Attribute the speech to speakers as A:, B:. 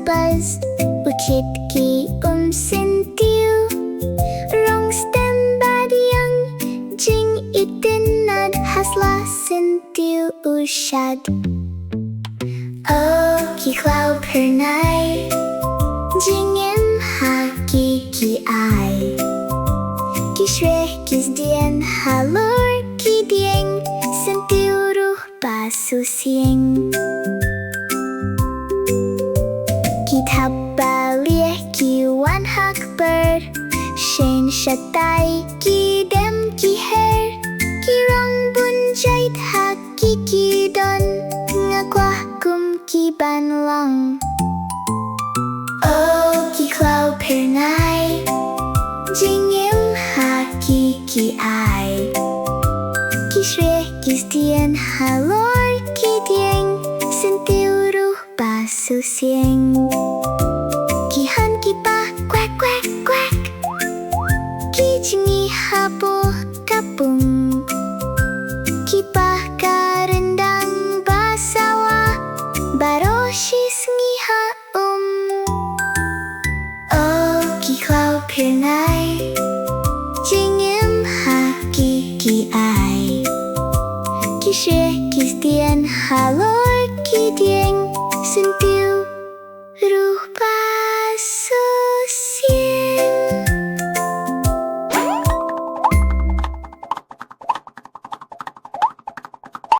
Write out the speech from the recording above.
A: buzz Ukit ki sintiu Rong stem badiang Jing itinad hasla sintiu ushad Oh ki Khlaw Phyrnai Jingim ha ki ai Ki shwe kis dien halor ki dieng Sintiu ruh basu sieng Ki thappa lieh ki wan hak bird Shane shatai ki dem ki her Ki rong bun jait hak ki don Ngakwah kum ki ban long Oh ki Khlaw Phyrnai Jingim ha ki ai Ki shwe kis dien halor ki dieng Sintiu ruh basu sieng Ki han ki pa quack quack quack Ki jingi hapo kapung Ki pa karendang basawa Baroshi sengi ha Oh ki Khlaw Phyrnai Jingim ha ki ai Ki shwe kis dien halor